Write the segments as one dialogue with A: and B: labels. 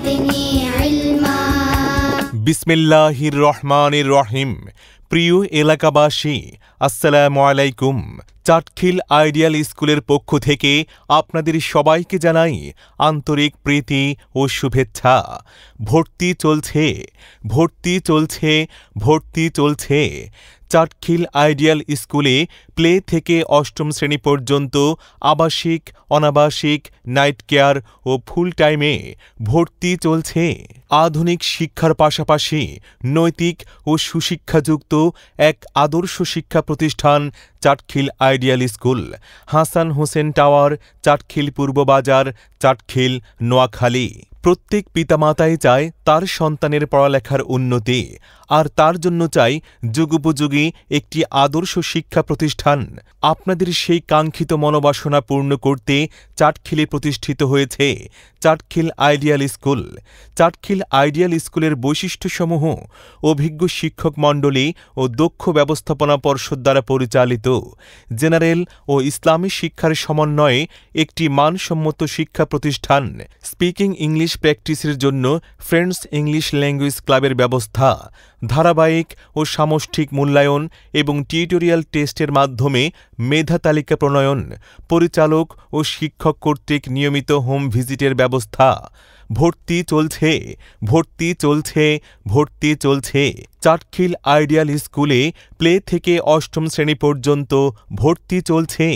A: زدني علما
B: বিসমিল্লাহির রহমানির রহিম। প্রিয় এলাকাবাসী, আসসালামু আলাইকুম। চাটখিল আইডিয়াল স্কুলের পক্ষ থেকে আপনাদের সবাইকে জানাই আন্তরিক প্রীতি ও শুভেচ্ছা। ভর্তি চলছে, ভর্তি চলছে, ভর্তি চলছে। চাটখিল আইডিয়াল স্কুলে প্লে থেকে অষ্টম শ্রেণী পর্যন্ত আবাসিক, অনাবাসিক, নাইট কেয়ার ও ফুল টাইমে ভর্তি চলছে। আধুনিক শিক্ষার পাশাপাশি নৈতিক ও সুশিক্ষাযুক্ত এক আদর্শ শিক্ষা প্রতিষ্ঠান Chatkhil ideal school, Hasan Hossain tower, Chatkhil পূর্ব বাজার, চাটখিল, নোয়াখালী। প্রত্যেক পিতামাতাই চায় তার সন্তানের পড়ালেখার উন্নতি, আর তার জন্য চাই যুগোপযোগী একটি আদর্শ শিক্ষা প্রতিষ্ঠান। আপনাদের সেই কাঙ্ক্ষিত মনোবাসনা পূর্ণ করতে চাটখিলে প্রতিষ্ঠিত হয়েছে Chatkhil ideal school. Chatkhil ideal স্কুলের বৈশিষ্ট্যসমূহ অভিজ্ঞ শিক্ষক মণ্ডলী ও দক্ষ ব্যবস্থাপনা পর্ষদ দ্বারা পরিচালিত জেনারেল ও ইসলামী শিক্ষার সমন্বয়ে একটি মানসম্মত শিক্ষা প্রতিষ্ঠান। স্পিকিং ইংলিশ প্র্যাকটিসের জন্য ফ্রেন্ডস ইংলিশ ল্যাঙ্গুয়েজ ক্লাবের ব্যবস্থা, ধারাবাহিক ও সামষ্টিক মূল্যায়ন এবং টিউটোরিয়াল টেস্টের মাধ্যমে মেধা তালিকা প্রণয়ন, পরিচালক ও শিক্ষক কর্তৃক নিয়মিত হোম ভিজিটের ব্যবস্থা। ভর্তি চলছে, ভর্তি চলছে, ভর্তি চলছে। চাটখিল আইডিয়াল স্কুলে প্লে থেকে অষ্টম শ্রেণী পর্যন্ত ভর্তি চলছে।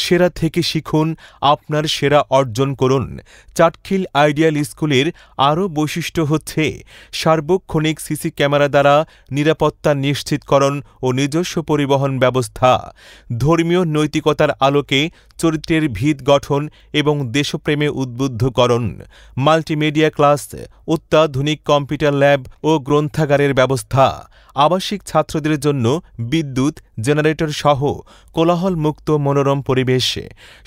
B: সেরা থেকে শিখুন, আপনার সেরা অর্জন করুন। চাটখিল আইডিয়াল স্কুলের আরও বৈশিষ্ট্য হচ্ছে সার্বক্ষণিক সিসি ক্যামেরা দ্বারা নিরাপত্তা নিশ্চিতকরণ ও নিজস্ব পরিবহন ব্যবস্থা, ধর্মীয় নৈতিকতার আলোকে চরিত্রের ভিত গঠন এবং দেশপ্রেমে উদ্বুদ্ধকরণ, মাল্টিমিডিয়া ক্লাস, অত্যাধুনিক কম্পিউটার ল্যাব ও গ্রন্থাগারের ব্যবস্থা, আবাসিক ছাত্রদের জন্য বিদ্যুৎ, জেনারেটর সহ কোলাহলমুক্ত মনোরম পরিবেশ,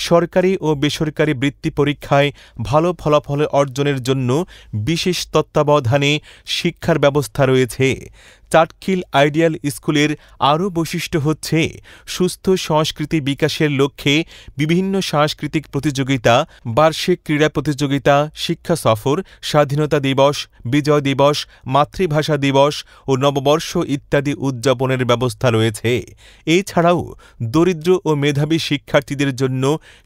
B: সরকারি ও বেসরকারি বৃত্তি পরীক্ষায় ভালো ফলাফল অর্জনের জন্য বিশেষ তত্ত্বাবধানে শিক্ষার ব্যবস্থা রয়েছে। চাটখিল আইডিয়াল স্কুলের আরও বৈশিষ্ট্য হচ্ছে সুস্থ সংস্কৃতি বিকাশের লক্ষ্যে বিভিন্ন সাংস্কৃতিক প্রতিযোগিতা, বার্ষিক ক্রীড়া প্রতিযোগিতা, শিক্ষা সফর, স্বাধীনতা দিবস, বিজয় দিবস, মাতৃভাষা দিবস ও নববর্ষ ইত্যাদি উদযাপনের ব্যবস্থা রয়েছে। এছাড়াও দরিদ্র ও মেধাবী শিক্ষার্থীদের জন্য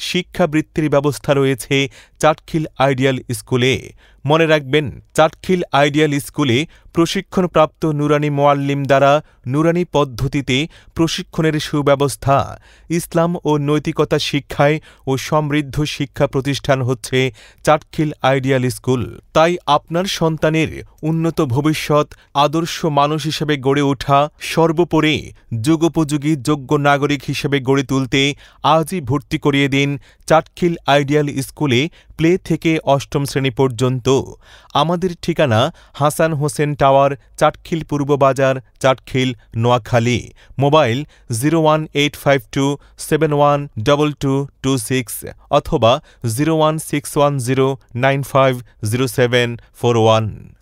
B: শিক্ষাবৃত্তির ব্যবস্থা রয়েছে চাটখিল আইডিয়াল স্কুলে। মনে রাখবেন, চাটখিল আইডিয়াল স্কুলে প্রশিক্ষণপ্রাপ্ত নুরানি মোয়াল্লিম দ্বারা নুরানি পদ্ধতিতে প্রশিক্ষণের সুব্যবস্থা। ইসলাম ও নৈতিকতা শিক্ষায় ও সমৃদ্ধ শিক্ষা প্রতিষ্ঠান হচ্ছে চাটখিল আইডিয়াল স্কুল। তাই আপনার সন্তানের উন্নত ভবিষ্যৎ, আদর্শ মানুষ হিসেবে গড়ে ওঠা, সর্বোপরি যুগোপযোগী যোগ্য নাগরিক হিসেবে গড়ে তুলতে আজই ভর্তি করিয়ে দিন চাটখিল আইডিয়াল স্কুলে প্লে থেকে অষ্টম শ্রেণী পর্যন্ত। আমাদের ঠিকানা হাসান হোসেন টাওয়ার, চাটখিল পূর্ব বাজার, চাটখিল, নোয়াখালী। মোবাইল 01852712226 অথবা 01610950741।